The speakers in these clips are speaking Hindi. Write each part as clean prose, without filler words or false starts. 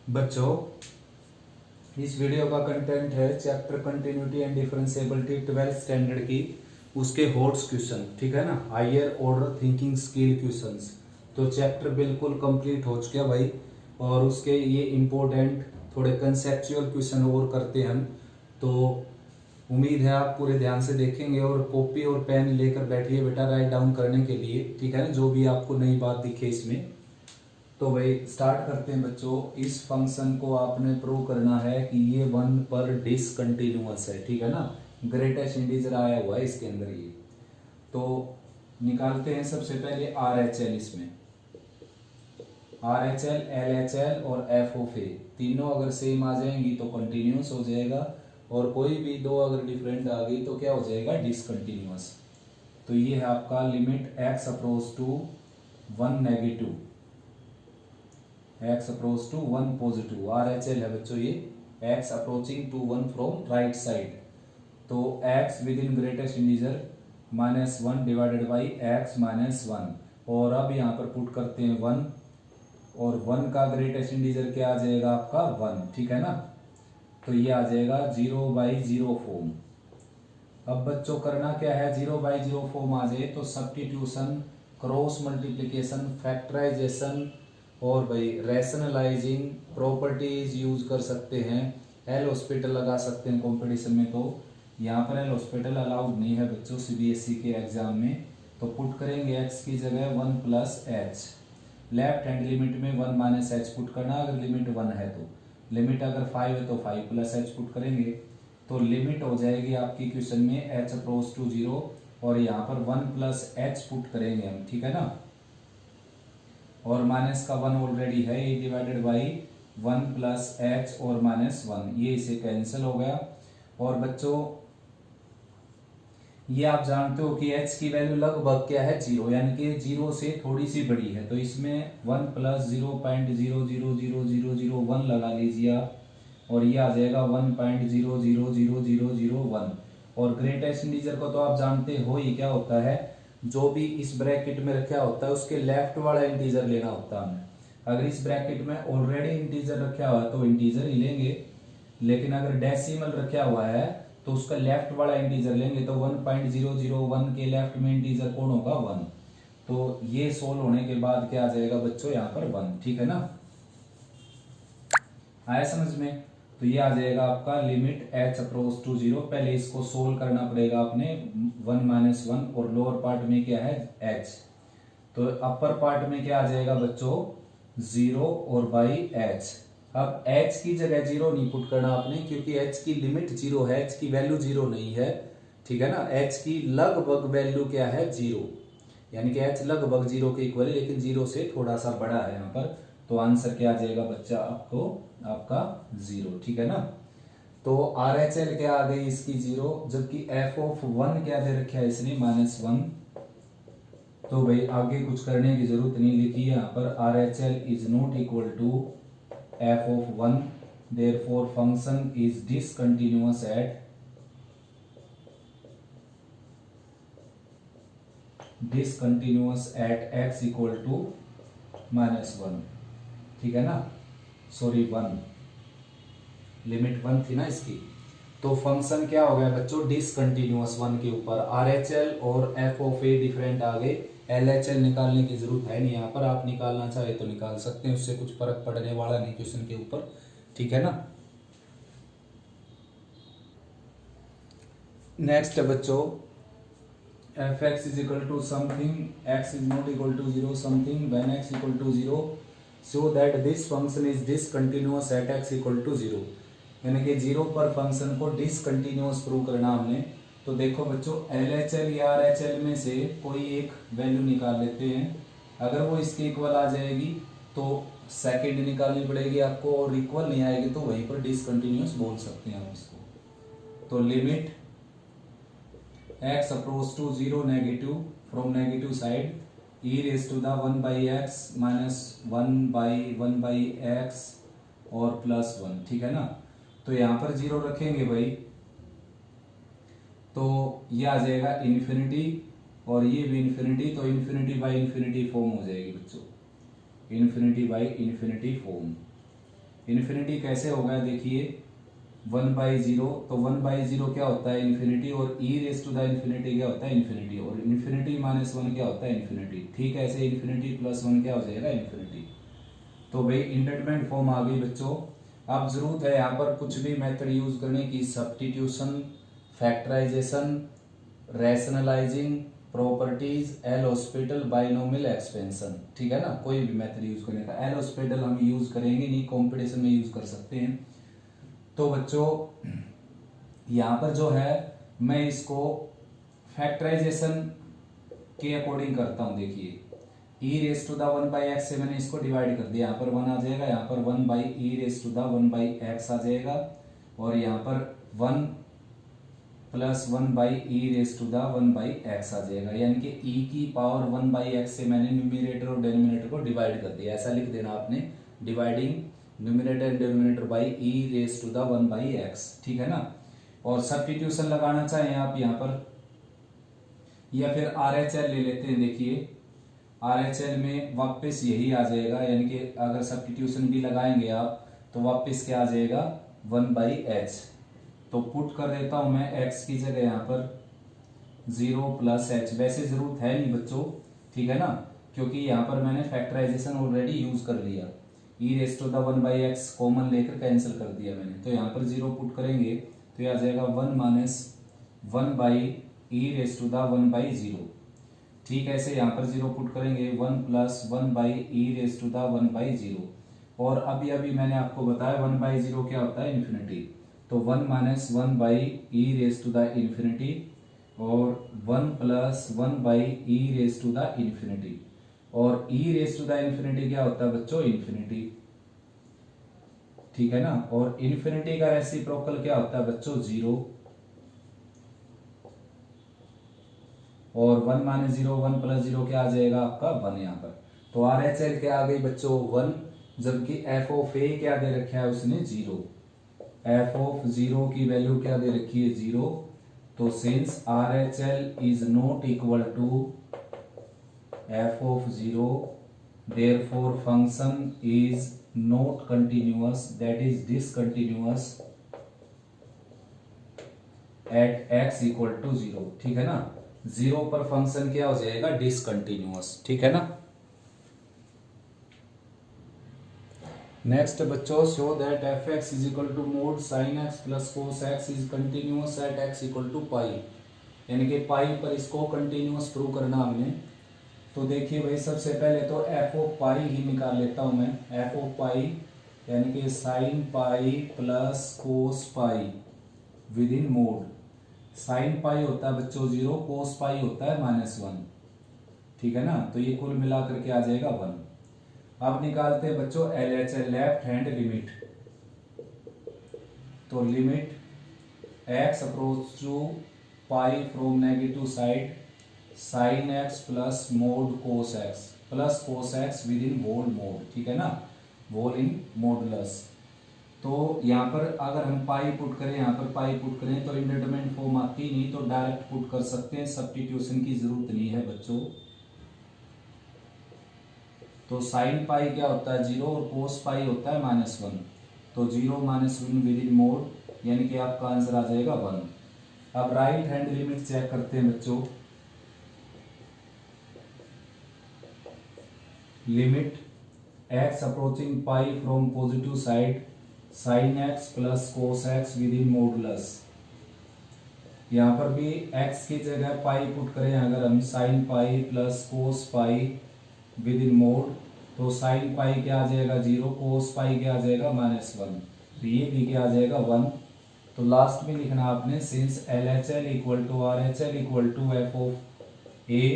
बच्चों, इस वीडियो का कंटेंट है chapter continuity and differentiability 12th standard की उसके हॉट्स क्वेश्चन। ठीक है ना, higher order thinking skill questions. तो चैप्टर बिल्कुल कंप्लीट हो चुका भाई, और उसके ये इम्पोर्टेंट थोड़े कंसेप्चुअल क्वेश्चन और करते हैं हम। तो उम्मीद है आप पूरे ध्यान से देखेंगे और कॉपी और पेन लेकर बैठिए बेटा राइट डाउन करने के लिए। ठीक है ना, जो भी आपको नई बात दिखे इसमें। तो भाई स्टार्ट करते हैं बच्चों। इस फंक्शन को आपने प्रूव करना है कि ये 1 पर डिसकंटिन्यूअस है। ठीक है ना, ग्रेटेस्ट इंटीजर आया हुआ है इसके अंदर ये। तो निकालते हैं सबसे पहले आर एच एल। इसमें are H L, L H L और एफ ऑफ ए तीनों अगर सेम आ जाएंगी तो कंटिन्यूअस हो जाएगा, और कोई भी दो अगर डिफरेंट आ गई तो क्या हो जाएगा, डिसकंटिन्यूअस। तो ये है आपका limit x approach to 1 negative, x approach to 1 positive. R H L है बच्चों ये, x approaching to 1 from right side. तो x within greatest integer -1 divided by x -1। और अब यहाँ पर पुट करते हैं 1, और 1 का ग्रेटेस्ट इंटीजर क्या आ जाएगा आपका 1। ठीक है ना, तो ये आ जाएगा 0/0 फॉर्म। अब बच्चों करना क्या है, 0/0 फॉर्म आ जाए तो सब्स्टिट्यूशन, क्रॉस मल्टीप्लिकेशन, फैक्टराइजेशन और भाई रैशनलाइजिंग प्रॉपर्टीज यूज कर सकते हैं। एल हॉस्पिटल लगा सकते हैं कंपटीशन में। तो यहाँ पर एल हॉस्पिटल अलाउड नहीं है बच्चों सीबीएसई के एग्जाम में। तो पुट करेंगे एक्स की जगह 1 plus H, left hand limit में 1 माइनस एच पुट करना अगर लिमिट 1 है तो। लिमिट अगर 5 है तो 5 प्लस एच पुट करेंगे। तो लिमिट हो जाएगी आपकी क्वेश्चन में एच अप्रोच टू 0, और यहाँ पर 1 प्लस एच पुट करेंगे हम। ठीक है ना, और माइनस का 1 ऑलरेडी है, ये डिवाइडेड बाई 1 प्लस एच और -1, ये इसे कैंसिल हो गया। और बच्चों ये आप जानते हो कि h की वैल्यू लगभग क्या है 0, यानी कि 0 से थोड़ी सी बड़ी है। तो इसमें 1 प्लस 0.000001 लगा लीजिए आप, और ये आ जाएगा 1.000001। और ग्रेटेस्ट इंटीजर को तो आप जानते हो ही क्या होता है, जो भी इस ब्रैकेट में रखा होता है उसके लेफ्ट वाला इंटीजर लेना होता है हमें। अगर इस ब्रैकेट में ऑलरेडी इंटीजर रखा हुआ है तो इंटीजर ही लेंगे, लेकिन अगर डेसिमल रखा हुआ है तो उसका लेफ्ट वाला इंटीजर लेंगे। तो 1.001 के लेफ्ट में इंटीजर कौन होगा, 1। तो ये सोल्व होने के बाद क्या आ जाएगा बच्चों, यहाँ पर 1। ठीक है ना, आया समझ में। तो ये आ जाएगा आपका लिमिट h अप्रोच टू 0। पहले इसको सोल्व करना पड़ेगा आपने, 1 - 1, और लोअर पार्ट में क्या है h। तो अपर पार्ट में क्या आ जाएगा बच्चों, 0 और बाई h। अब h की जगह 0 नहीं पुट करना आपने, क्योंकि h की लिमिट 0 है, h की वैल्यू 0 नहीं है। ठीक है ना, h की लगभग वैल्यू क्या है 0, यानी कि h लगभग 0 के इक्वल है, लेकिन 0 से थोड़ा सा बड़ा है यहाँ पर। तो आंसर क्या आ जाएगा बच्चा आपको, आपका 0। ठीक है ना, तो आर एच एल क्या आ गई इसकी 0, जबकि एफ ऑफ 1 क्या दे रखा है इसने -1। तो भाई आगे कुछ करने की जरूरत नहीं, लिखी यहाँ पर R H L is not equal to f of 1, therefore function is discontinuous at x equal to -1। ठीक है ना, सॉरी 1, लिमिट 1 थी ना इसकी। तो फंक्शन क्या हो गया बच्चों, डिसकंटिन्यूअस 1 के ऊपर। आर एच एल और एफ ऑफ ए डिफरेंट आ गए, एल एच एल निकालने की जरूरत है नहीं यहाँ पर, आप निकालना चाहे तो निकाल सकते हैं, उससे कुछ फर्क पड़ने वाला नहीं क्वेश्चन के ऊपर। ठीक है ना, नेक्स्ट है बच्चों, f x is equal to something x is not equal to 0 something when x equal to 0, so that this function is discontinuous at x equal to 0। यानी कि 0 पर फंक्शन को डिसकंटिन्यूअस प्रूव करना हमने। तो देखो बच्चों, एल एच एल या आर एच एल में से कोई एक वैल्यू निकाल लेते हैं। अगर वो इसके इक्वल आ जाएगी तो सेकेंड निकालनी पड़ेगी आपको, और इक्वल नहीं आएगी तो वहीं पर डिसकंटिन्यूअस बोल सकते हैं हम इसको। तो limit x approach to 0 negative from negative side e raise to the 1/x -1/1/x और +1। ठीक है ना, तो यहां पर 0 रखेंगे भाई, तो ये आ जाएगा इन्फिनिटी, और ये भी इन्फिनिटी। तो इन्फिनिटी बाई इन्फिनिटी फॉर्म हो जाएगी बच्चों, infinity by infinity form. Infinity कैसे होगा देखिए, 1/0, तो 1/0 क्या होता है इन्फिनिटी, और ई रेस टू द इन्फिनिटी क्या होता है इन्फिनिटी, और इन्फिनिटी माइनस 1 क्या होता है इन्फिनिटी। ठीक है, ऐसे इन्फिनिटी प्लस 1 क्या हो जाएगा इन्फिनिटी। तो भाई इंडेटरमिनेट फॉर्म आ गई बच्चों। अब जरूरत है यहाँ पर कुछ भी मेथड यूज करने की, substitution, factorization, rationalizing, properties, L Hospital, binomial expansion. ठीक है ना, कोई भी मेथड यूज करने का। एल हॉस्पिटल हम यूज करेंगे नहीं, कंपटीशन में यूज कर सकते हैं। तो बच्चों यहाँ पर जो है मैं इसको फैक्टराइजेशन के अकॉर्डिंग करता हूं। देखिए ई रेस टू द 1/x से मैंने इसको डिवाइड कर दिया, यहाँ पर 1 आ जाएगा, यहाँ पर 1/e raise to the 1/x आ जाएगा, और यहाँ पर 1 plus 1/e raise to the 1/x आ जाएगा। यानी कि e की पावर 1/x से मैंने न्यूमरेटर और डिनोमिनेटर को डिवाइड कर दिया। ऐसा लिख देना आपने, dividing numerator and denominator by e raise to the 1/x। ठीक है ना। और सब्स्टिट्यूशन लगाना चाहें आप यहाँ पर, या फिर RHL ले लेते हैं। देखिए RHL में वापस यही आ जाएगा, यानी कि अगर सब्स्टिट्यूशन भी लगाएंगे आप तो वापस क्या आ जाएगा 1/h। तो पुट कर देता हूं मैं x की जगह यहाँ पर 0 प्लस h। वैसे जरूरत है नहीं बच्चों, ठीक है ना, क्योंकि यहाँ पर मैंने फैक्टराइजेशन ऑलरेडी यूज कर लिया। e raise to the 1/x common लेकर कैंसिल कर दिया मैंने, तो यहाँ पर 0 पुट करेंगे तो यह आ जाएगा 1 minus 1/e raise to the 1/0। ठीक है, ऐसे यहाँ पर 0 पुट करेंगे 1 plus 1/e raise to the 1/0। और अभी मैंने आपको बताया 1/0 क्या होता है इन्फिनिटी, तो 1 minus 1/e raise to the infinity, और 1 plus 1/e raise to the infinity. और e raise to the infinity क्या होता है बच्चों इन्फिनिटी। ठीक है ना। और इन्फिनिटी का रेसिप्रोकल क्या होता है बच्चों 0, और 1 माइनस 0 1 प्लस 0 क्या आ जाएगा आपका 1 यहाँ पर। तो RHL क्या आ गई बच्चों 1, जबकि f ऑफ a क्या दे रखा है उसने 0। f ऑफ 0 की वैल्यू क्या दे रखी है 0। तो since RHL is not equal to f of 0, therefore function is not continuous, that is discontinuous at x equal to 0। ठीक है ना, 0 पर फंक्शन क्या हो जाएगा डिसकंटिन्यूअस। ठीक है ना। नेक्स्ट बच्चों, show that fx is equal to mod sin x plus cos x is continuous at x equal to pi. यानी कि पाई पर इसको कंटिन्यूअस प्रूव करना हमने। तो देखिए भाई सबसे पहले तो f ऑफ पाई ही निकाल लेता हूं मैं। f ऑफ पाई यानी कि sin pi plus cos pi with in mode. Sine pi होता है बच्चों 0, कोस पाई होता है -1। ठीक है ना, तो ये कुल मिलाकर के आ जाएगा 1। अब निकालते हैं बच्चों LHL, लेफ्ट हैंड लिमिट। तो limit x approach to pi from negative side sine x plus mod cos x plus cos x within whole mod. ठीक है ना, होल इन मॉडुलस। तो यहाँ पर अगर हम पाई पुट करें, यहाँ पर पाई पुट करें तो इंडेटरमिनेट फॉर्म आती नहीं, तो डायरेक्ट पुट कर सकते हैं, सब्स्टिट्यूशन की जरूरत नहीं है बच्चों। तो साइन पाई क्या होता है 0 और कोस पाई होता है -1। तो 0 -1 विद इन मोड, यानी कि आपका आंसर आ जाएगा 1। अब राइट हैंड लिमिट चेक करते हैं बच्चों। Limit x approaching pi from positive side sin x plus cos x with in modulus. यहाँ पर भी x की जगह पाई पुट करें अगर हम, sin pi plus cos pi with in mode, तो sin पाई क्या आ जाएगा 0, cos पाई क्या आ जाएगा -1, तो ये भी क्या आ जाएगा 1। तो लास्ट में लिखना आपने since LHL equal to RHL equal to f of a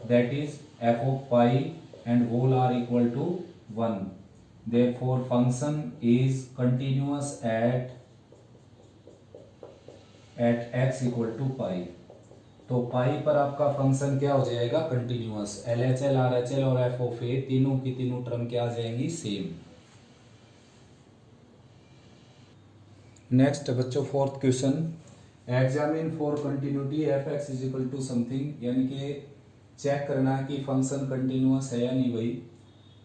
that is f of pi and whole r equal to 1, therefore function is continuous at x equal to pi। तो पाई पर आपका फंक्शन क्या हो जाएगा कंटिन्यूअस। LHL RHL और f ऑफ a तीनों की तीनों टर्म क्या आ जाएंगी सेम। नेक्स्ट बच्चों fourth question, examine for continuity fx is equal to something, यानी कि चेक करना कि फंक्शन कंटिन्यूअस है या नहीं भाई।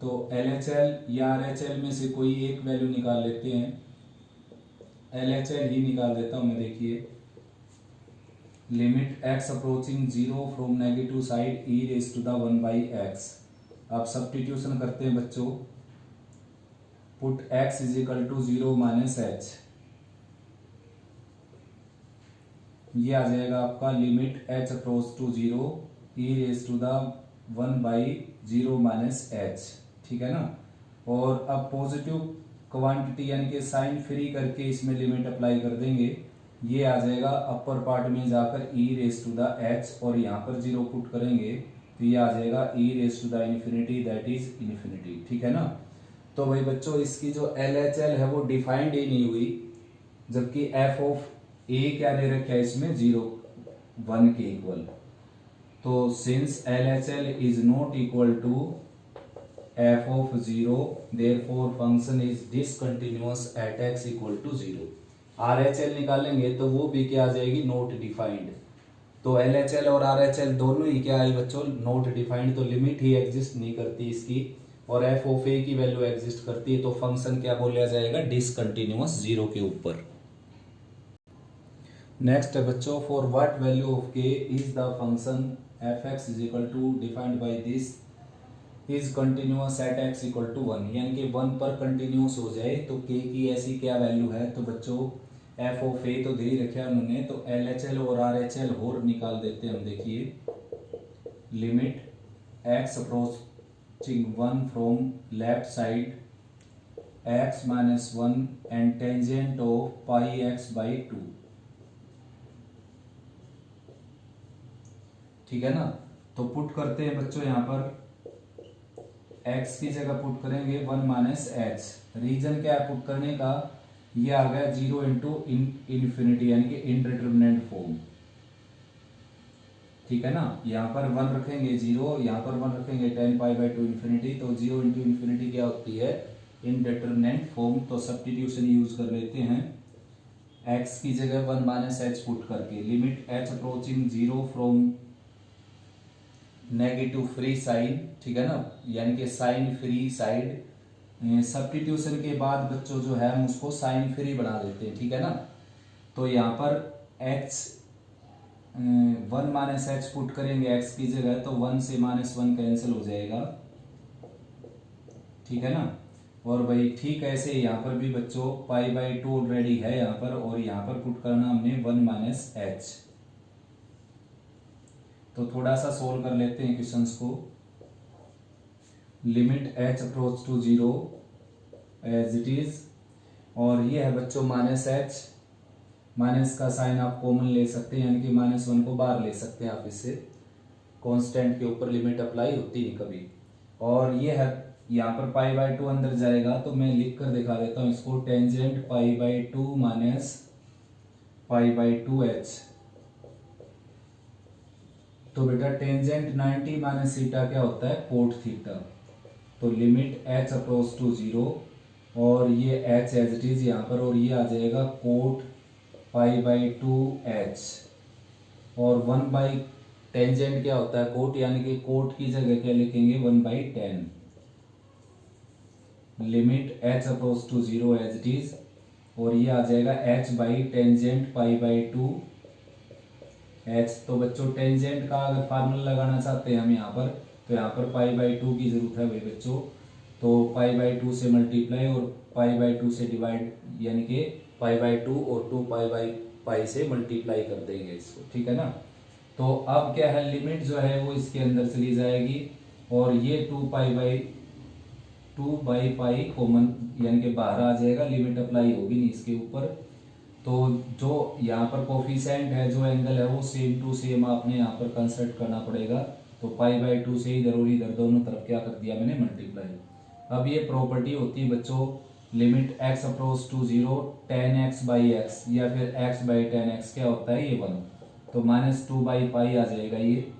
तो LHL या RHL में से कोई एक वैल्यू निकाल लेते हैं। LHL ही निकाल देता हूं मैं। देखिए limit x approaching 0 from negative side e raise to the 1/x। अब सब्स्टिट्यूशन करते हैं बच्चों। Put x is equal to 0 minus h. ये आ जाएगा आपका limit h approach to 0 e raise to the 1/0 minus h. ठीक है ना। और अब पॉजिटिव क्वांटिटी यानी कि साइन फ्री करके इसमें लिमिट अप्लाई कर देंगे। ये आ जाएगा अपर पार्ट में जाकर e raise to the h और यहाँ पर 0 पुट करेंगे तो ये आ जाएगा e raise to the infinity, that is infinity. ठीक है ना। तो भाई बच्चों इसकी जो LHL है वो डिफाइंड ही नहीं हुई, जबकि f ऑफ a क्या दे रखा है इसमें 0 1 के इक्वल। तो since LHL is not equal to f of 0, therefore function is discontinuous at x equal to 0। RHL निकालेंगे तो वो भी क्या आ जाएगी, नॉट डिफाइंड। तो LHL और RHL दोनों ही क्या है बच्चों, नॉट डिफाइंड। तो लिमिट ही एग्जिस्ट नहीं करती इसकी और f ऑफ a की वैल्यू एग्जिस्ट करती है, तो फंक्शन क्या बोला जाएगा, डिसकंटिन्यूअस 0 के ऊपर। नेक्स्ट है बच्चों, for what value of k is the function fx is equal to defined by this is continuous at x equal to 1, यानी कि 1 पर कंटिन्यूअस हो जाए तो k की ऐसी क्या वैल्यू है। तो बच्चों f ऑफ a तो दे ही रखा है उन्होंने, तो LHL और RHL और निकाल देते हैं हम। देखिए limit x approaching 1 from left side x minus 1 and tangent of pi x by 2। ठीक है ना। तो पुट करते हैं बच्चों, यहाँ पर x की जगह पुट करेंगे 1 माइनस एच। रीजन क्या है पुट करने का, ये आ गया 0 इंटू इन्फिनिटी यानी कि इनडिटरमिनेट फॉर्म। ठीक है ना। यहाँ पर 1 रखेंगे 0, यहाँ पर 1 रखेंगे 10 पाई बाई 2 इन्फिनिटी। तो 0 इंटू इन्फिनिटी क्या होती है, इनडिटरमिनेट फॉर्म। तो सब्स्टिट्यूशन यूज कर लेते हैं, x की जगह 1 माइनस एच पुट करके limit h approaching 0 from negative free side. ठीक है ना, यानी कि साइन फ्री साइड। सब्स्टिट्यूशन के बाद बच्चों जो है हम उसको साइन फ्री बना देते हैं। ठीक है ना। तो यहाँ पर h 1 माइनस एच पुट करेंगे x की जगह, तो 1 से -1 कैंसिल हो जाएगा। ठीक है ना। और भाई ठीक ऐसे यहाँ पर भी बच्चों पाई बाई 2 ऑलरेडी है यहाँ पर, और यहाँ पर पुट करना हमने 1 माइनस एच। तो थोड़ा सा सोल्व कर लेते हैं क्वेश्चंस को। Limit h approach to 0 as it is, और ये है बच्चों माइनस एच। माइनस का साइन आप कॉमन ले सकते हैं, यानी कि -1 को बाहर ले सकते हैं आप इससे। कांस्टेंट के ऊपर लिमिट अप्लाई होती है कभी। और ये है यहाँ पर पाई बाई 2 अंदर जाएगा, तो मैं लिख कर दिखा देता हूँ इसको। Tangent pi by 2 minus pi by 2h। तो बेटा टेंजेंट 90 माइनस थीटा क्या होता है, कोट थीटा। तो लिमिट h अप्रोच टू 0, और ये h एज इट इज यहाँ पर, और ये आ जाएगा कोट पाई बाई 2h। और 1 बाई टेंजेंट क्या होता है, कोट, यानी कि कोट की जगह क्या लिखेंगे 1/10। Limit h approach to 0 as it is, और ये आ जाएगा h by tangent pi by 2h। तो बच्चों टेंजेंट का अगर फार्मूला लगाना चाहते हैं हम यहाँ पर, तो यहाँ पर पाई बाई 2 की जरूरत है भाई बच्चों। तो पाई बाई 2 से मल्टीप्लाई और पाई बाई 2 से डिवाइड, यानी कि पाई बाई 2 और 2 पाई बाई पाई से मल्टीप्लाई कर देंगे इसको। ठीक है ना। तो अब क्या है, लिमिट जो है वो इसके अंदर चली जाएगी, और ये 2 बाई पाई कॉमन, यानी कि बाहर आ जाएगा, लिमिट अप्लाई होगी नहीं इसके ऊपर। तो जो यहाँ पर कोफिशिएंट है, जो एंगल है, वो सेम टू सेम आपने यहाँ पर कंसल्ट करना पड़ेगा। तो पाई बाई 2 से इधर और इधर दोनों तरफ क्या कर दिया मैंने, मल्टीप्लाई। अब ये प्रॉपर्टी होती है बच्चों, limit x approach to 0 10x by x, या फिर x बाई 10x क्या होता है, ये 1। तो -2 बाई पाई आ जाएगा ये।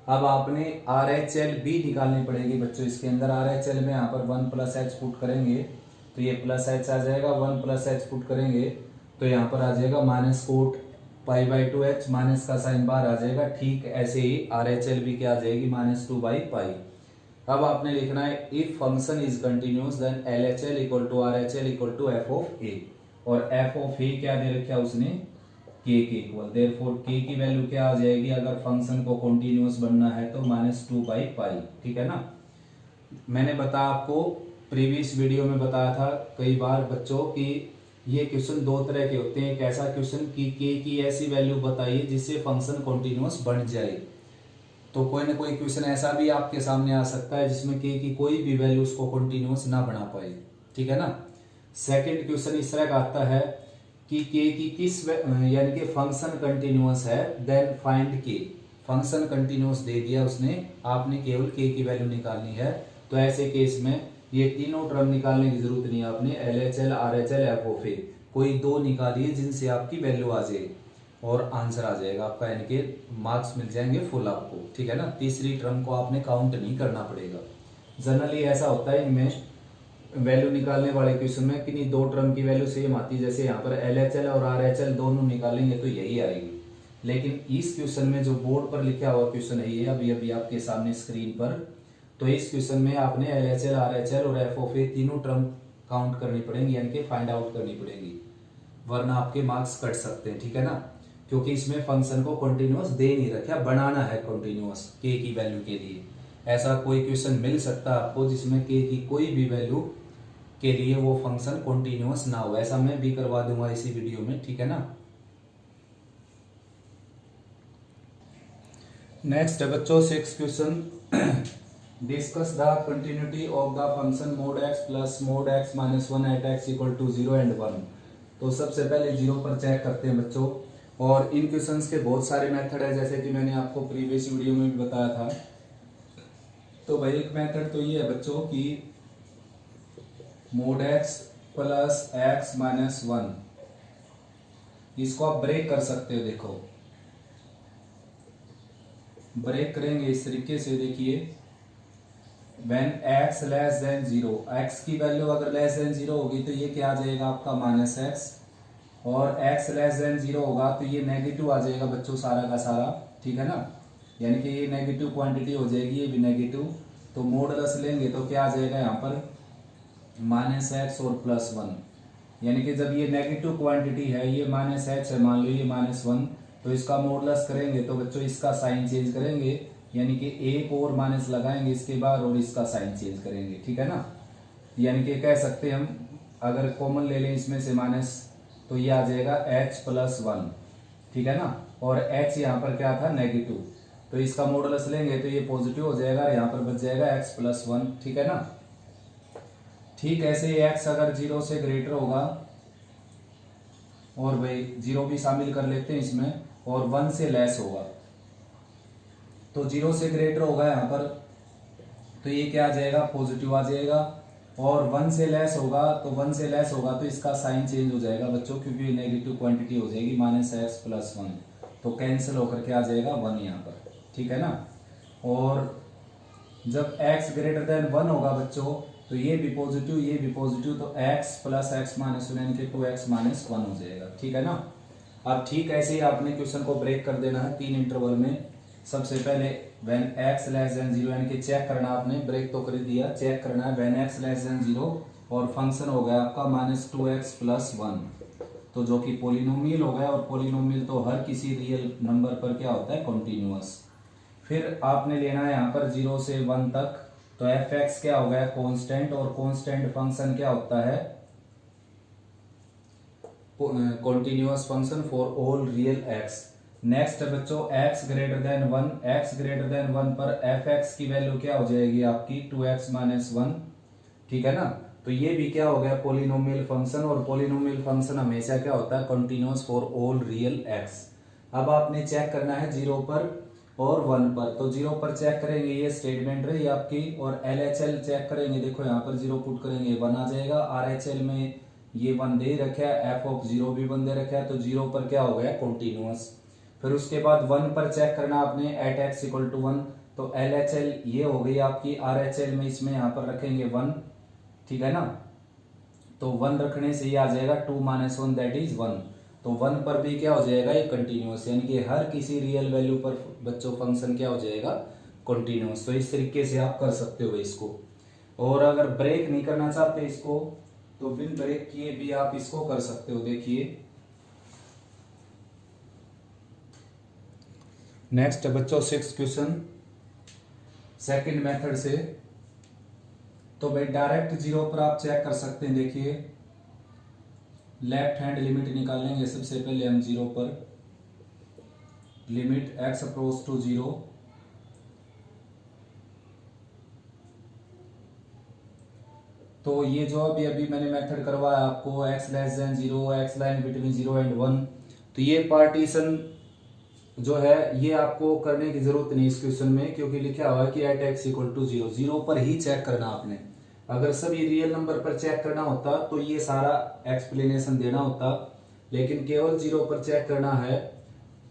अब आपने RHL भी निकालनी पड़ेगी बच्चों इसके अंदर। RHL में यहाँ पर 1 प्लस एच पुट करेंगे तो ये प्लस एच आ जाएगा। 1 प्लस एच पुट करेंगे तो यहाँ पर आ जाएगा minus cot pi by 2h, minus का साइन बाहर आ जाएगा। ठीक ऐसे ही RHL भी क्या आ जाएगी, -2 बाई पाई। अब आपने लिखना है if function is continuous then LHL equal to RHL equal to f of a, और f ऑफ a क्या दे रखा है उसने, k के इक्वल, देयरफॉर k की वैल्यू क्या आ जाएगी अगर फंक्शन को कंटिन्यूअस बनना है तो -2/पाई। ठीक है ना। मैंने बताया आपको प्रीवियस वीडियो में बताया था कई बार बच्चों कि ये क्वेश्चन दो तरह के होते हैं। एक ऐसा क्वेश्चन कि k की ऐसी वैल्यू बताइए जिससे फंक्शन कंटिन्यूअस बन जाए, तो कोई ना कोई क्वेश्चन ऐसा भी आपके सामने आ सकता है जिसमें k की कोई भी वैल्यू उसको कंटिन्यूअस ना बना पाए। ठीक है ना। सेकंड क्वेश्चन इस तरह का आता है कि k की किस यानी कि फंक्शन कंटिन्यूअस है then find k, function continuous दे दिया उसने, आपने केवल k की वैल्यू निकालनी है। तो ऐसे केस में ये तीनों टर्म निकालने की जरूरत नहीं है, आपने LHL RHL f of a कोई दो निकालिए जिनसे आपकी वैल्यू आ जाए और आंसर आ जाएगा आपका, यानी कि मार्क्स मिल जाएंगे फुल आपको। ठीक है ना। तीसरी टर्म को आपने काउंट नहीं करना पड़ेगा। जनरली ऐसा होता है इनमें वैल्यू निकालने वाले क्वेश्चन में कि नहीं दो टर्म की वैल्यू सेम आती है, जैसे यहाँ पर LHL और RHL दोनों निकालेंगे तो यही आएगी। लेकिन इस क्वेश्चन में जो बोर्ड पर लिखा हुआ क्वेश्चन है ये अभी अभी आपके सामने स्क्रीन पर, तो इस क्वेश्चन में आपने LHL RHL और f ऑफ a तीनों टर्म काउंट करनी पड़ेंगी, यानी कि फाइंड आउट करनी पड़ेगी, वरना आपके मार्क्स कट सकते हैं। ठीक है ना। क्योंकि इसमें फंक्शन को कंटिन्यूअस दे नहीं रखा, बनाना है कंटिन्यूअस k की वैल्यू के लिए। ऐसा कोई क्वेश्चन मिल सकता है आपको जिसमें k की कोई भी वैल्यू के लिए वो फंक्शन कंटिन्यूअस ना हो, ऐसा मैं भी करवा दूंगा इसी वीडियो में। ठीक है ना। नेक्स्ट है बच्चों 6 question, discuss the continuity of the function mod x plus mod x minus 1 at x equal to 0 and 1। तो सबसे पहले 0 पर चेक करते हैं बच्चों, और इन क्वेश्चंस के बहुत सारे मेथड है जैसे कि मैंने आपको प्रीवियस वीडियो में भी बताया था। तो भाई एक मेथड तो ये है बच्चों कि mod x plus x minus 1, इसको आप ब्रेक कर सकते हो। देखो ब्रेक करेंगे इस तरीके से, देखिए when x less than 0, x की वैल्यू अगर लेस देन 0 होगी तो ये क्या आ जाएगा आपका माइनस एक्स, और x लेस देन 0 होगा तो ये नेगेटिव आ जाएगा बच्चों सारा का सारा। ठीक है ना। यानी कि ये नेगेटिव क्वांटिटी हो जाएगी, ये भी नेगेटिव, तो मॉडुलस लेंगे तो क्या आ जाएगा यहाँ पर माइनस एक्स और प्लस 1। यानी कि जब ये नेगेटिव क्वांटिटी है, ये माइनस एक्स है मान लो, ये माइनस 1, तो इसका मॉडुलस करेंगे तो बच्चों इसका साइन चेंज करेंगे, यानी कि एक और माइनस लगाएंगे इसके बाद और इसका साइन चेंज करेंगे। ठीक है ना। यानी कि कह सकते हैं हम अगर कॉमन ले लें इसमें से माइनस, तो ये आ जाएगा h प्लस 1। ठीक है ना। और h यहाँ पर क्या था नेगेटिव, तो इसका मॉडुलस लेंगे तो ये पॉजिटिव हो जाएगा, यहाँ पर बच जाएगा x प्लस 1। ठीक है ना। ठीक ऐसे ही x अगर 0 से ग्रेटर होगा, और भाई 0 भी शामिल कर लेते हैं इसमें, और 1 से लेस होगा, तो 0 से ग्रेटर होगा यहाँ पर तो ये क्या आ जाएगा पॉजिटिव आ जाएगा, और 1 से लेस होगा तो 1 से लेस होगा तो इसका साइन चेंज हो जाएगा बच्चों, क्योंकि ये नेगेटिव क्वांटिटी हो जाएगी माइनस एक्स प्लस 1, तो कैंसिल होकर के आ जाएगा 1 यहाँ पर। ठीक है ना। और जब x ग्रेटर देन 1 होगा बच्चों तो ये भी पॉजिटिव ये भी पॉजिटिव, तो x प्लस एक्स माइनस 1 यानी कि 2x माइनस 1 हो जाएगा। ठीक है ना। अब ठीक ऐसे ही आपने क्वेश्चन को ब्रेक कर देना है 3 इंटरवल में। सबसे पहले when x लेस देन 0 यानी कि चेक करना, आपने ब्रेक तो कर दिया, चेक करना है when x लेस देन 0 और फंक्शन हो गया आपका माइनस 2x प्लस 1, तो जो कि पोलिनोमियल हो गया, और पोलिनोमियल तो हर किसी रियल नंबर पर क्या होता है कंटिन्यूअस। फिर आपने लेना है यहाँ पर 0 से 1 तक, तो f(x) क्या हो गया कांस्टेंट, और कांस्टेंट फंक्शन क्या होता है continuous function for all real x। Next बच्चों x greater then 1, x greater then 1 पर f(x) की वैल्यू क्या हो जाएगी आपकी 2x माइनस 1। ठीक है ना। तो ये भी क्या हो गया पोलिनोमियल फंक्शन, और पोलिनोमियल फंक्शन हमेशा क्या होता है continuous for all real x। अब आपने चेक करना है 0 पर और 1 पर, तो 0 पर चेक करेंगे ये स्टेटमेंट रही आपकी, और LHL चेक करेंगे, देखो यहाँ पर 0 पुट करेंगे 1 आ जाएगा, RHL में ये 1 दे रखा है, f ऑफ 0 भी 1 दे रखा है, तो 0 पर क्या हो गया कंटिन्यूअस। फिर उसके बाद 1 पर चेक करना आपने एट x इक्वल टू 1, तो LHL ये हो गई आपकी, RHL में इसमें यहाँ पर रखेंगे 1। ठीक है ना। तो 1 रखने से ये आ जाएगा 2 माइनस 1 दैट इज 1, तो 1 पर भी क्या हो जाएगा ये कंटिन्यूअस, यानी कि हर किसी रियल वैल्यू पर बच्चों फंक्शन क्या हो जाएगा कंटिन्यूअस। तो इस तरीके से आप कर सकते हो इसको। और अगर ब्रेक नहीं करना चाहते इसको तो बिन ब्रेक किए भी आप इसको कर सकते हो। देखिए नेक्स्ट बच्चों 6 क्वेश्चन सेकंड मेथड से। तो भाई डायरेक्ट जीरो पर आप चेक कर सकते हैं। देखिए लेफ्ट हैंड लिमिट निकालेंगे। सबसे पहले हम जीरो पर limit x approach to zero, तो ये जो अभी अभी मैंने मेथड करवाया आपको x less than zero, x lies between zero and one, तो ये पार्टीशन जो है ये आपको करने की जरूरत नहीं इस क्वेश्चन में, क्योंकि लिखा हुआ है कि at x equal to zero, zero पर ही चेक करना आपने। अगर सभी रियल नंबर पर चेक करना होता तो ये सारा एक्सप्लेनेशन देना होता, लेकिन केवल जीरो पर चेक करना है।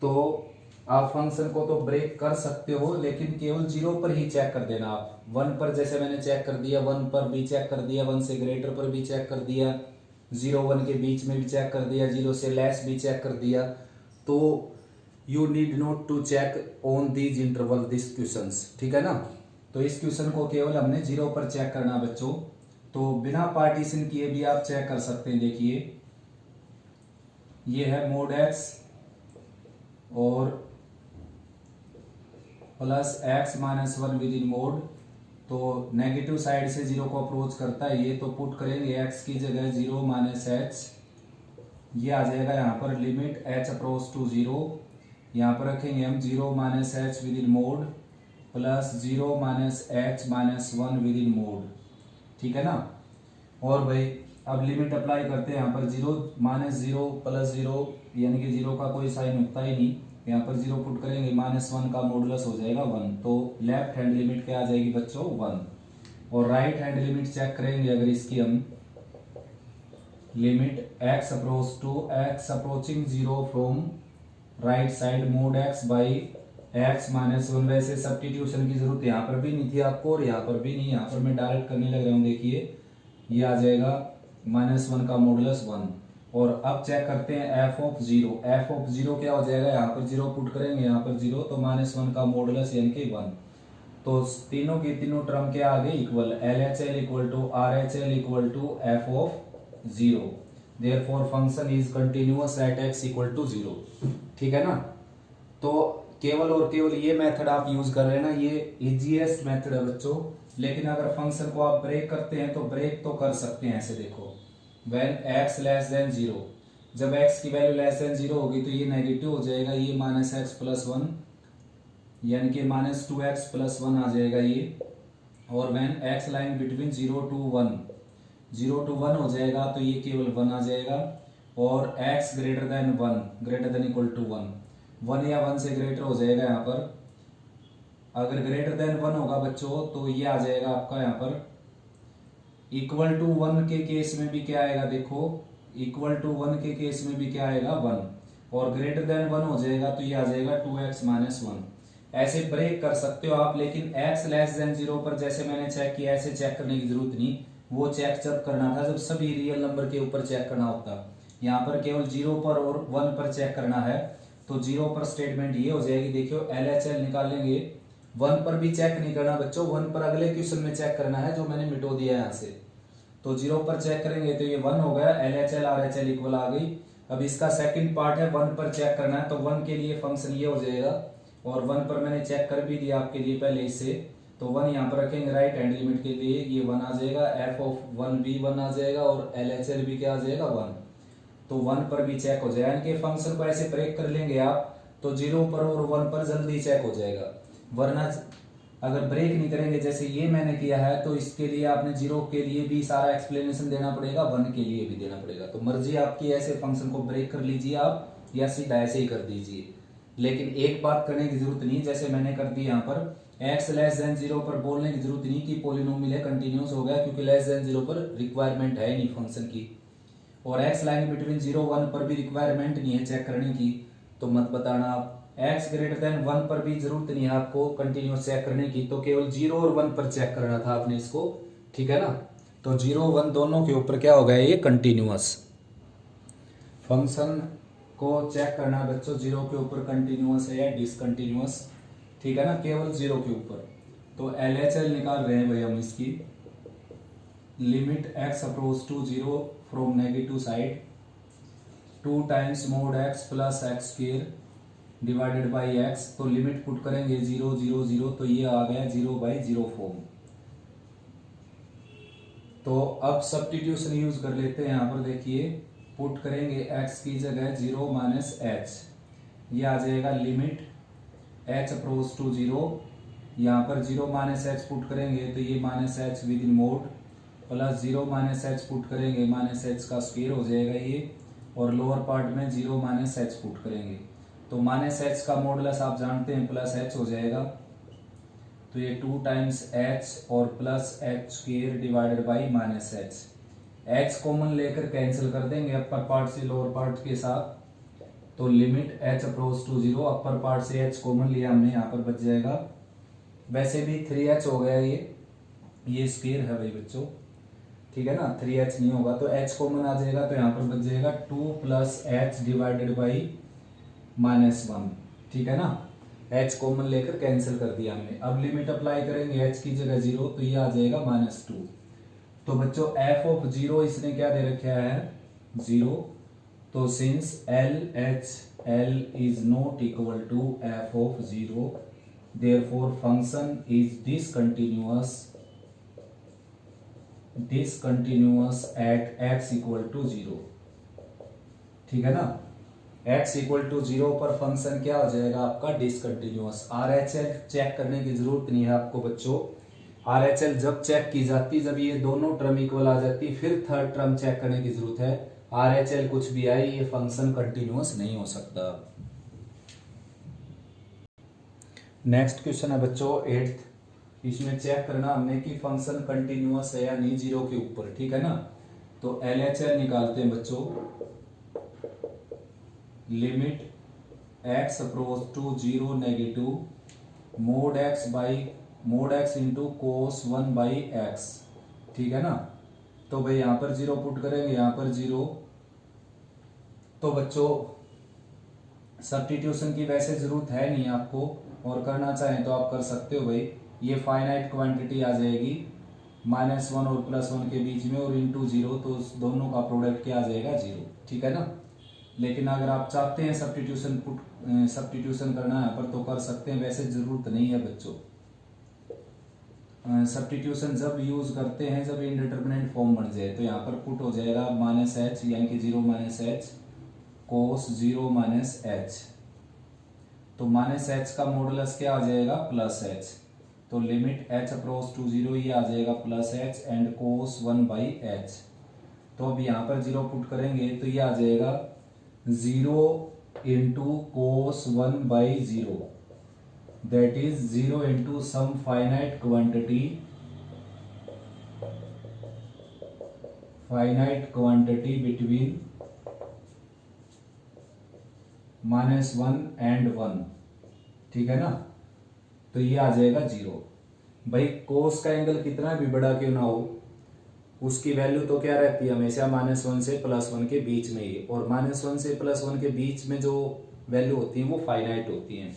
तो आप फंक्शन को तो ब्रेक कर सकते हो, लेकिन केवल जीरो पर ही चेक कर देना आप। वन पर जैसे मैंने चेक कर दिया, वन पर भी चेक कर दिया, वन से ग्रेटर पर भी चेक कर दिया, जीरो वन के बीच में भी चेक कर दिया, जीरो से लेस भी चेक कर दिया। तो you need not to check on these interval this questions, ठीक है ना। तो इस क्वेश्चन को केवल हमने जीरो पर चेक करना बच्चों। तो बिना पार्टीशन किए भी आप चेक कर सकते हैं। देखिए ये है मोड एक्स और plus x minus one within mode, तो नेगेटिव साइड से जीरो को अप्रोच करता है ये, तो पुट करेंगे एक्स की जगह जीरो माइनस एच, ये आ जाएगा यहाँ पर limit h approach to zero. यहाँ पर रखेंगे हम zero minus h within mod plus zero minus h minus one within mod, ठीक है ना। और भाई अब लिमिट अप्लाई करते हैं। यहाँ पर zero minus zero plus zero, यानी कि जीरो का कोई साइन होता ही नहीं, यहाँ पर जीरो पुट करेंगे, माइनस वन का मॉडुलस हो जाएगा वन। तो लेफ्ट हैंड लिमिट क्या आ जाएगी बच्चों वन। और राइट हैंड लिमिट चेक करेंगे अगर इसकी हम limit x approach to x approaching zero from right side mod x by x minus one. वैसे सब्स्टिट्यूशन की जरूरत यहाँ पर भी नहीं थी आपको और यहाँ पर भी नहीं, यहाँ पर मैं डायरेक्ट करने लग रहा हूँ। देखिए ये आ जाएगा माइनस वन का मॉडुलस वन। और अब चेक करते हैं F of zero. F of zero क्या हो जाएगा, यहाँ पर जीरो पुट करेंगे, यहाँ पर जीरो, तो माइनस वन का मॉडुलस यानी कि वन। तो तीनों की तीनों टर्म के आगे equal, L H L equal to R H L equal to f of zero. Therefore function is continuous at x equal to zero, ठीक है ना। तो केवल और केवल ये मेथड आप यूज कर रहे हैं ना, ये इजीएस्ट मेथड है बच्चों। लेकिन अगर फंक्शन को आप ब्रेक करते हैं तो ब्रेक तो कर सकते हैं। ऐसे देखो when x less than zero, जब x की वैल्यू लेस देन जीरो होगी तो ये नेगेटिव हो जाएगा, ये माइनस एक्स प्लस वन, यानी कि minus two x plus one आ जाएगा ये। और when x lies between zero to one, zero to one हो जाएगा तो ये केवल वन आ जाएगा। और x greater than one, greater than equal to one, one या वन से ग्रेटर हो जाएगा। यहाँ पर अगर ग्रेटर देन वन होगा बच्चों तो ये आ जाएगा आपका यहाँ पर इक्वल टू वन के केस में भी क्या आएगा, देखो इक्वल टू वन के केस में भी क्या आएगा वन, और ग्रेटर देन वन हो जाएगा तो ये आ जाएगा टू एक्स माइनस वन। ऐसे ब्रेक कर सकते हो आप, लेकिन एक्स लेस देन जीरो पर जैसे मैंने चेक किया ऐसे चेक करने की जरूरत नहीं। वो चेक जब करना था जब सभी रियल नंबर के ऊपर चेक करना होता, यहाँ पर केवल जीरो पर और वन पर चेक करना है। तो जीरो पर स्टेटमेंट ये हो जाएगी, देखियो एल एच एल निकालेंगे, वन पर भी चेक नहीं करना बच्चों, वन पर अगले क्वेश्चन में चेक करना है जो मैंने मिटो दिया यहाँ से। तो जीरो पर चेक करेंगे तो ये वन हो गया, L H L R H L equal आ गई। अब इसका सेकंड पार्ट है वन पर चेक करना है, तो वन के लिए फंक्शन ये हो जाएगा, और वन पर मैंने चेक कर भी दिया आपके लिए पहले इससे। तो वन यहाँ पर रखेंगे राइट हैंड लिमिट के लिए, ये वन आ जाएगा, एफ ऑफ वन भी वन आ जाएगा, और एल एच एल भी क्या आ जाएगा वन। तो वन पर भी चेक हो जाएगा, इनके फंक्शन को ऐसे ब्रेक कर लेंगे आप तो जीरो पर और वन पर जल्दी चेक हो जाएगा। वरना अगर ब्रेक नहीं करेंगे जैसे ये मैंने किया है तो इसके लिए आपने जीरो के लिए भी सारा एक्सप्लेनेशन देना पड़ेगा, वन के लिए भी देना पड़ेगा। तो मर्जी आपकी, ऐसे फंक्शन को ब्रेक कर लीजिए आप या सीधा ऐसे ही कर दीजिए। लेकिन एक बात करने की जरूरत नहीं, जैसे मैंने कर दी यहाँ पर एक्स लेस देन जीरो पर बोलने की जरूरत नहीं कि पॉलिनोमियल है कंटिन्यूस हो गया, क्योंकि लेस देन जीरो पर रिक्वायरमेंट है नहीं फंक्शन की। और x line between zero one पर भी रिक्वायरमेंट नहीं है चेक करने की, तो मत बताना आप। एक्स ग्रेटर देन वन पर भी जरूरत नहीं है आपको कंटिन्यूस चेक करने की, तो केवल जीरो और वन पर चेक करना था आपने इसको, ठीक है ना। तो जीरो वन दोनों के ऊपर क्या हो गया, ये कंटिन्यूस फंक्शन को चेक करना बच्चों, जीरो के ऊपर कंटिन्यूस है या डिसकंटिन्यूस। ठीक है ना, केवल 0 के ऊपर। तो LHL निकाल रहे हैं भाई हम इसकी, limit x approach to 0 from negative side 2 times mod x plus x square divided by x। तो लिमिट पुट करेंगे 0 0 0, तो ये आ गया 0/0 फॉर्म। तो अब सब्स्टिट्यूशन यूज कर लेते हैं। यहाँ पर देखिए, पुट करेंगे x की जगह 0 माइनस एच, ये आ जाएगा लिमिट h अप्रोच टू 0। यहाँ पर 0 माइनस एच पुट करेंगे तो ये minus h within mod, plus 0 minus H put करेंगे माइनस एच का स्क्वायर हो जाएगा ये, और लोअर पार्ट में 0 माइनस एच पुट करेंगे तो माइनस एच का मॉडुलस आप जानते हैं प्लस एच हो जाएगा। तो ये 2 टाइम्स एच और plus h square divided by minus h. H common लेकर कैंसिल कर देंगे अपर पार्ट से लोअर पार्ट के साथ। तो limit h approach to 0, upper part से h कॉमन लिया हमने, यहाँ पर बच जाएगा। वैसे भी 3h हो गया ये स्क्वायर है भाई बच्चों, ठीक है ना, 3h नहीं होगा तो h कॉमन आ जाएगा, तो यहाँ पर बच जाएगा 2 प्लस एच डिवाइडेड बाई -1, ठीक है ना। h कॉमन लेकर कैंसिल कर दिया हमने। अब लिमिट अप्लाई करेंगे h की जगह 0, तो ये आ जाएगा -2। तो बच्चों f(0) इसने क्या दे रखा है, 0। तो since LHL is not equal to f(0), therefore function is discontinuous at x equal to 0, ठीक है ना। x equal to 0 पर फंक्शन क्या हो जाएगा आपका, डिसकंटिन्यूअस। RHL चेक करने की जरूरत नहीं है आपको बच्चों। RHL जब चेक की जाती, जब ये दोनों टर्म इक्वल आ जाती, फिर थर्ड टर्म चेक करने की जरूरत है। RHL कुछ भी आए, ये फंक्शन कंटिन्यूअस नहीं हो सकता। नेक्स्ट क्वेश्चन है बच्चों 8th, इसमें चेक करना हमने कि फंक्शन कंटिन्यूअस है या नहीं 0 के ऊपर, ठीक है ना। तो LHL निकालते हैं बच्चों, limit x approach to 0 negative mod x into cos 1/x, ठीक है ना। तो भाई यहाँ पर 0 पुट करेंगे, यहाँ पर 0। तो बच्चों सब्स्टिट्यूशन की वैसे जरूरत है नहीं आपको, और करना चाहें तो आप कर सकते हो भाई। ये फाइनाइट क्वांटिटी आ जाएगी -1 और +1 के बीच में, और इंटू 0, तो दोनों का प्रोडक्ट क्या आ जाएगा, 0, ठीक है ना। लेकिन अगर आप चाहते हैं सब्स्टिट्यूशन करना है पर, तो कर सकते हैं, वैसे जरूरत नहीं है बच्चों। सब्स्टिट्यूशन जब यूज करते हैं जब इनडिटरमिनेट फॉर्म बन जाए, तो यहाँ पर पुट हो जाएगा -h, यानी कि 0 माइनस एच कोस 0 माइनस एच। तो -h का मॉडुलस क्या आ जाएगा, +h। तो लिमिट h अप्रोच टू 0, ये आ जाएगा +h एंड कोस 1/h। तो अब यहाँ पर 0 पुट करेंगे तो ये आ जाएगा 0 into cos 1/0, that is 0 into some finite quantity between -1 and 1, ठीक है ना। तो ये आ जाएगा 0। भाई कोस का एंगल कितना भी बड़ा क्यों ना हो, उसकी वैल्यू तो क्या रहती है हमेशा -1 से +1 के बीच में ही, और -1 से +1 के बीच में जो वैल्यू होती है वो फाइनाइट होती है,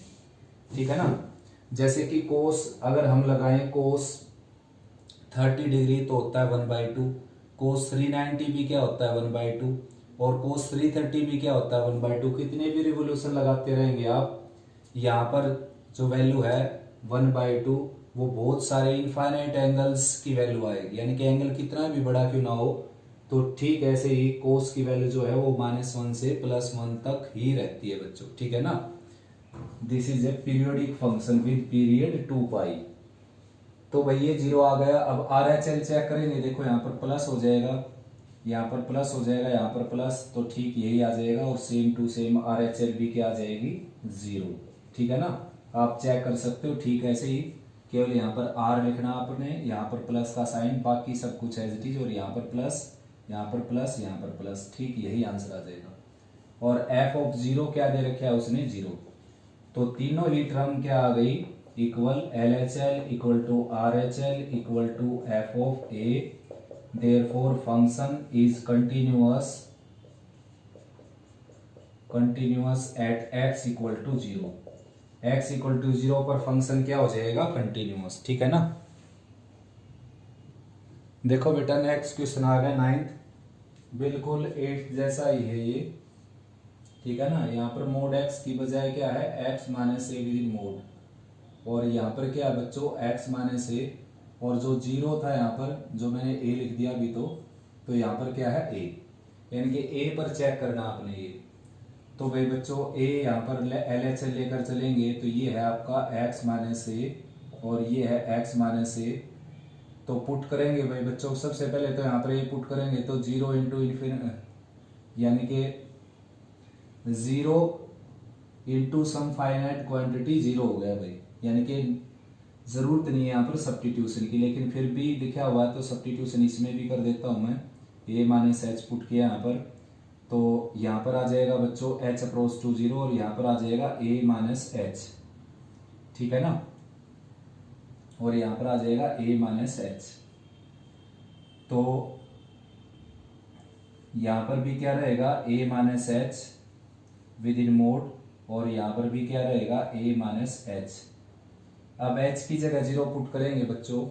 ठीक है ना। जैसे कि कोस अगर हम लगाएं, कोस 30 डिग्री तो होता है 1/2, कोस 390 भी क्या होता है 1/2, और कोस 330 भी क्या होता है 1/2। कितने भी रिवोल्यूशन लगाते रहेंगे आप, यहाँ पर जो वैल्यू है 1/2 वो बहुत सारे इनफाइनाइट एंगल्स की वैल्यू आएगी, यानी कि एंगल कितना भी बड़ा क्यों ना हो। तो ठीक ऐसे ही कोस की वैल्यू जो है वो -1 से +1 तक ही रहती है बच्चों, ठीक है ना। This is a periodic function with period 2π। तो भाई ये 0 आ गया। अब RHL चेक करेंगे, देखो यहाँ पर प्लस हो जाएगा, यहाँ पर प्लस हो जाएगा, यहाँ पर प्लस, तो ठीक यही आ जाएगा, और सेम टू सेम RHL भी क्या आ जाएगी 0, ठीक है ना। आप चेक कर सकते हो, ठीक ऐसे ही, केवल यहाँ पर R लिखना आपने, यहाँ पर प्लस का साइन, बाकी सब कुछ एज इट इज, और यहाँ पर प्लस, यहाँ पर प्लस, यहाँ पर प्लस, ठीक यही आंसर आ जाएगा। और f(0) क्या दे रखा है उसने, 0। तो तीनों ही टर्म क्या आ गई, equal LHL equal to RHL equal to f(a), therefore function is continuous at x equal to 0, x equal to 0 पर फंक्शन क्या हो जाएगा, कंटिन्यूअस। ठीक है ना। देखो बेटा नेक्स्ट क्वेश्चन आ गया 9th, बिल्कुल 8th जैसा ही है ये। ठीक है ना। यहाँ पर मोड x की बजाय क्या है, x minus A with in mode, और यहाँ पर क्या है बच्चों, x माइनस ए, और जो 0 था यहाँ पर जो मैंने a लिख दिया अभी, तो यहाँ पर क्या है a, यानी कि a पर चेक करना आपने ये। तो भाई बच्चों a यहाँ पर LHS लेकर चलेंगे तो ये है आपका x माइनस ए और ये है x माइनस ए। तो पुट करेंगे भाई बच्चों, सबसे पहले तो यहाँ पर ये पुट करेंगे तो 0 इंटू इन्फिनिटी, यानी कि 0 इंटू सम फाइनाइट क्वांटिटी 0 हो गया भाई, यानी कि जरूरत नहीं है यहाँ पर सब्स्टिट्यूशन की, लेकिन फिर भी लिखा हुआ है तो सब्स्टिट्यूशन इसमें भी कर देता हूँ मैं। a माइनस एच पुट किया यहाँ पर, तो यहाँ पर आ जाएगा बच्चों h अप्रोच टू 0 और यहाँ पर आ जाएगा a माइनस एच। ठीक है ना। और यहाँ पर आ जाएगा a माइनस एच। तो यहाँ पर भी क्या रहेगा, a minus h within mode, और यहाँ पर भी क्या रहेगा, a माइनस एच। अब h की जगह 0 पुट करेंगे बच्चों,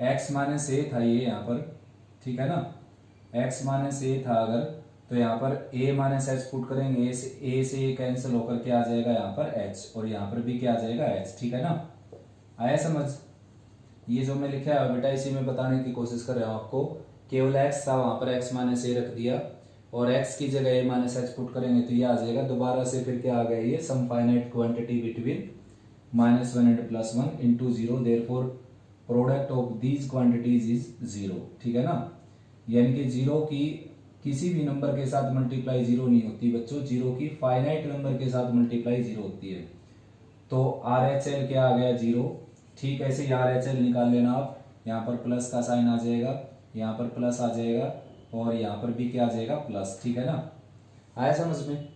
x माइनस ए था ये यहाँ पर। ठीक है ना। x माइनस ए था अगर, तो यहाँ पर a माइनस एच पुट करेंगे, a से कैंसिल होकर क्या आ जाएगा यहाँ पर h, और यहाँ पर भी क्या आ जाएगा h। ठीक है ना। आया समझ। ये जो मैं लिखा है बेटा इसी में बताने की कोशिश कर रहा हूँ आपको। केवल x था वहां पर x माइनस ए रख दिया, और x की जगह a माइनस एच पुट करेंगे तो ये आ जाएगा। दोबारा से फिर क्या आ गया, ये some finite quantity between -1 and +1 into 0, therefore product of these quantities is 0। ठीक है ना। यानी कि 0 की किसी भी नंबर के साथ मल्टीप्लाई 0 नहीं होती बच्चों, 0 की फाइनाइट नंबर के साथ मल्टीप्लाई 0 होती है। तो RHL क्या आ गया, 0। ठीक ऐसे ही RHL निकाल लेना आप, यहाँ पर प्लस का साइन आ जाएगा, यहाँ पर प्लस आ जाएगा, और यहाँ पर भी क्या आ जाएगा, प्लस। ठीक है ना। आया समझ में।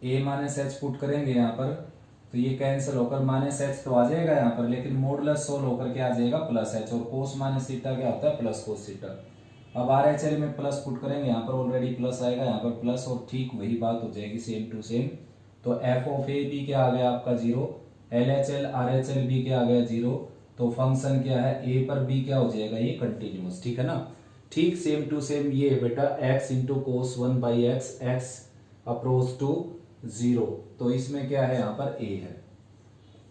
a माइनस एच पुट करेंगे यहाँ पर तो ये कैंसिल होकर माइनस एच तो आ जाएगा यहाँ पर, लेकिन मोडुलस सोल्व होकर क्या आ जाएगा, प्लस एच, और कोस माइनस थीटा क्या होता है, प्लस कोस थीटा। अब RHL में प्लस पुट करेंगे, यहाँ पर ऑलरेडी प्लस आएगा, यहाँ पर प्लस, और ठीक वही बात हो जाएगी सेम टू सेम। तो f ऑफ ए भी क्या आ गया आपका 0, LHL RHL भी क्या आ गया 0। तो फंक्शन क्या है, a पर भी क्या हो जाएगा, ये कंटिन्यूअस। ठीक है ना। ठीक सेम टू सेम ये है बेटा x into cos 1 by x, x approach to 0। तो इसमें क्या है, यहाँ पर a है,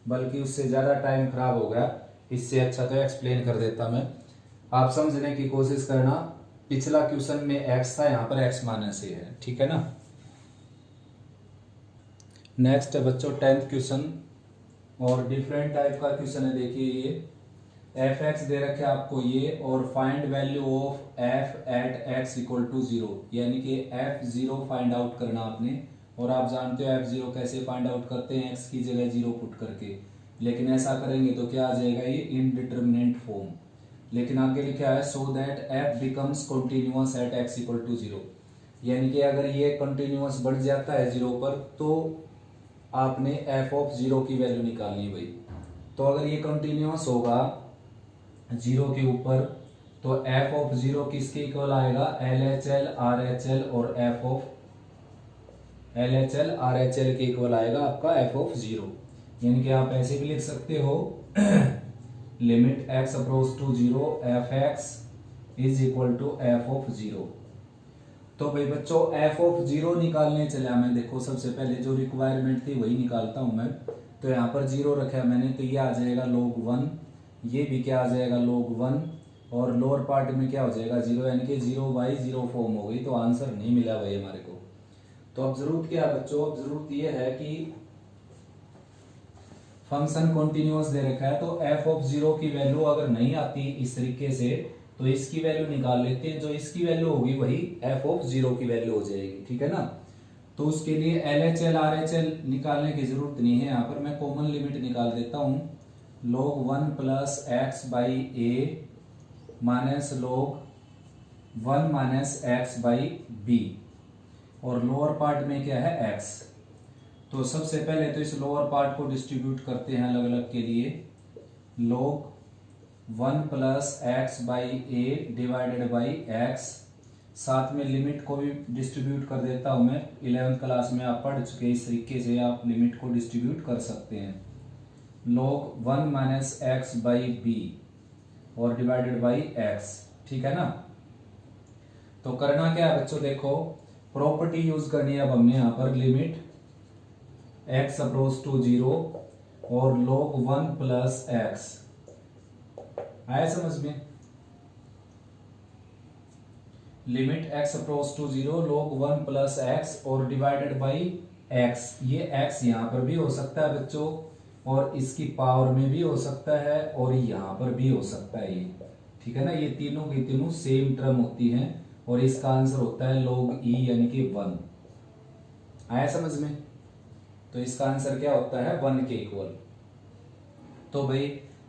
बल्कि उससे ज्यादा टाइम खराब हो गया, इससे अच्छा तो एक्सप्लेन कर देता मैं, आप समझने की कोशिश करना। पिछला क्वेश्चन में x था, यहाँ पर x माइनस ए है। ठीक है ना। नेक्स्ट है बच्चों 10th क्वेश्चन, और डिफरेंट टाइप का क्वेश्चन है। देखिए ये f(x) दे रखे आपको ये, और find value of f at x equal to 0, यानी कि f0 फाइंड आउट करना आपने। और आप जानते हो f0 कैसे फाइंड आउट करते हैं, x की जगह 0 पुट करके, लेकिन ऐसा करेंगे तो क्या आ जाएगा, ये इनडिटरमिनेट फॉर्म। लेकिन आगे लिखा है so that f becomes continuous at x equal to 0, यानी कि अगर ये कंटिन्यूअस बढ़ जाता है 0 पर तो आपने f ऑफ 0 की वैल्यू निकालनी भाई। तो अगर ये कंटिन्यूअस होगा 0 के ऊपर तो f ऑफ 0 किसके इक्वल आएगा, LHL RHL, और f ऑफ LHL RHL के इक्वल आएगा आपका f ऑफ 0। यानी कि आप ऐसे भी लिख सकते हो limit x approach to 0 f(x) is equal to f of 0। तो भाई बच्चों f ऑफ 0 निकालने चला मैं। देखो सबसे पहले जो रिक्वायरमेंट थी वही निकालता हूं मैं। तो यहाँ पर 0 रखा है मैंने, तो ये आ जाएगा log 1, ये भी क्या आ जाएगा log 1, और लोअर पार्ट में क्या हो जाएगा 0, यानी कि 0/0 फॉर्म हो गई। तो आंसर नहीं मिला भाई हमारे को। तो अब जरूरत क्या है बच्चों, अब जरूरत ये है कि फंक्शन कॉन्टिन्यूअस दे रखा है, तो f ऑफ 0 की वैल्यू अगर नहीं आती इस तरीके से तो इसकी वैल्यू निकाल लेते हैं। जो इसकी वैल्यू होगी वही f ऑफ 0 की वैल्यू हो जाएगी। ठीक है ना। तो उसके लिए LHL RHL निकालने की जरूरत नहीं है, यहाँ पर मैं कॉमन लिमिट निकाल देता हूँ, log 1 plus x by a minus log 1 minus x by b, और लोअर पार्ट में क्या है x। तो सबसे पहले तो इस लोअर पार्ट को डिस्ट्रीब्यूट करते हैं अलग अलग के लिए, log 1 plus x by A divided by x साथ में लिमिट को भी डिस्ट्रीब्यूट कर देता हूं मैं। 11th क्लास में आप पढ़ चुके, इस तरीके से आप लिमिट को डिस्ट्रीब्यूट कर सकते हैं। log 1 minus x by b और डिवाइडेड बाई एक्स, ठीक है ना। तो करना क्या है बच्चों, देखो प्रॉपर्टी यूज करनी है अब हमने यहाँ पर, लिमिट x अप्रोच टू 0 और log 1 प्लस एक्स। आया समझ में? Limit x approach to 0 log 1 plus x और डिवाइडेड बाई x। ये x यहां पर भी हो सकता है बच्चों, और इसकी पावर में भी हो सकता है, और यहां पर भी हो सकता है ये, ठीक है ना। ये तीनों की तीनों सेम टर्म होती हैं, और इसका आंसर होता है log e यानी कि 1। आया समझ में? तो इसका आंसर क्या होता है, 1 के इक्वल। तो भाई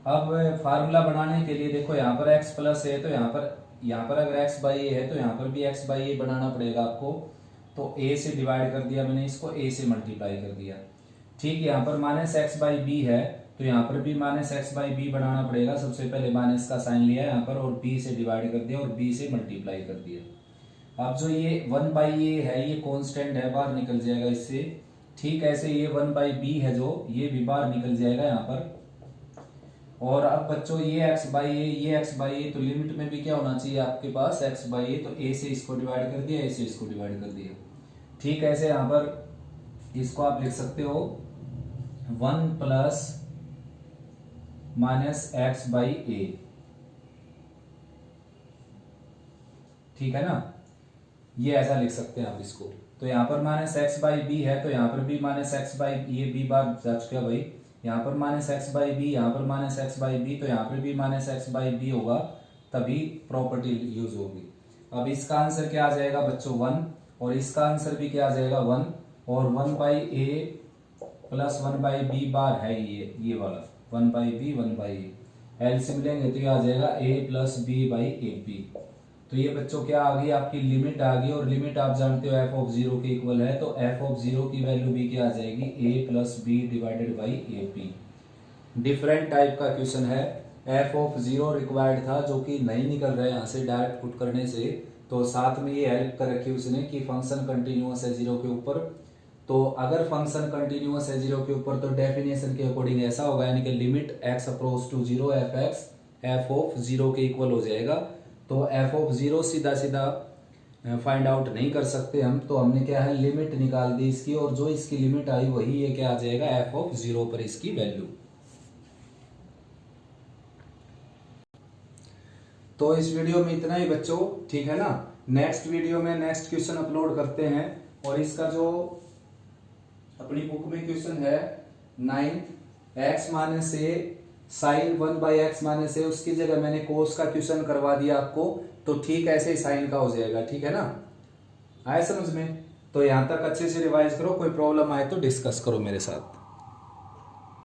अब फार्मूला बनाने के लिए देखो, यहाँ पर x प्लस है तो यहाँ पर अगर x बाई ए है तो यहाँ पर भी x बाई ए बनाना पड़ेगा आपको। तो a से डिवाइड कर दिया मैंने इसको, a से मल्टीप्लाई कर दिया, ठीक। यहाँ पर माइनस एक्स बाई बी है तो यहाँ पर भी माइनस एक्स बाई बी बनाना पड़ेगा। सबसे पहले माइनस का साइन लिया यहाँ पर और b से डिवाइड कर दिया और b से मल्टीप्लाई कर दिया। अब जो ये 1 बाई ए है ये कांस्टेंट है, बाहर निकल जाएगा इससे, ठीक। ऐसे ये 1 बाई बी है जो, ये भी बाहर निकल जाएगा यहाँ पर। और अब बच्चों ये x बाई ए, ये x बाई ए, तो लिमिट में भी क्या होना चाहिए आपके पास, x बाई ए, तो a से इसको डिवाइड कर दिया, a से इसको डिवाइड कर दिया, ठीक। ऐसे यहाँ पर इसको आप लिख सकते हो 1 प्लस माइनस एक्स बाई ए, ठीक है ना। ये ऐसा लिख सकते हैं आप इसको। तो यहाँ पर माइनस एक्स बाई बी है तो यहाँ पर भी माइनस एक्स बाई, ये बी बार जा चुका भाई, यहाँ पर माइनस एक्स बाई बी, यहाँ पर माइनस एक्स बाई बी, तो यहाँ पर भी माइनस एक्स बाई बी होगा, तभी प्रॉपर्टी यूज होगी। अब इसका आंसर क्या आ जाएगा बच्चों, 1, और इसका आंसर भी क्या आ जाएगा 1, और 1 by a plus 1 by b बार है ये वाला, 1 by b 1 by a, LCM लेंगे तो क्या आ जाएगा a plus b by a b. तो ये बच्चों क्या आ गई, आपकी लिमिट आ गई, और लिमिट आप जानते हो f ऑफ 0 के इक्वल है, तो f ऑफ 0 की वैल्यू भी क्या आ जाएगी, a plus b divided by a b. Different type का क्वेश्चन है, f ऑफ 0 रिक्वायर्ड था जो कि नहीं निकल रहा है यहाँ से डायरेक्ट पुट करने से, तो साथ में ये हेल्प कर रखी उसने कि फंक्शन कंटिन्यूअस है 0 के ऊपर। तो अगर फंक्शन कंटिन्यूअस है 0 के ऊपर तो डेफिनेशन के अकॉर्डिंग ऐसा होगा, यानी कि limit x approach to 0 f of 0 के इक्वल हो जाएगा। तो f ऑफ 0 सीधा सीधा फाइंड आउट नहीं कर सकते हम, तो हमने क्या है लिमिट निकाल दी इसकी, और जो इसकी लिमिट आई वही ये क्या आ जाएगा f ऑफ 0 पर इसकी वैल्यू। तो इस वीडियो में इतना ही बच्चों, ठीक है ना। नेक्स्ट वीडियो में नेक्स्ट क्वेश्चन अपलोड करते हैं, और इसका जो अपनी बुक में क्वेश्चन है 9 x minus a sine 1 by x minus a, उसकी जगह मैंने कोस का क्वेश्चन करवा दिया आपको, तो ठीक ऐसे ही साइन का हो जाएगा, ठीक है ना। आए समझ में? तो यहां तक अच्छे से रिवाइज करो, कोई प्रॉब्लम आए तो डिस्कस करो मेरे साथ।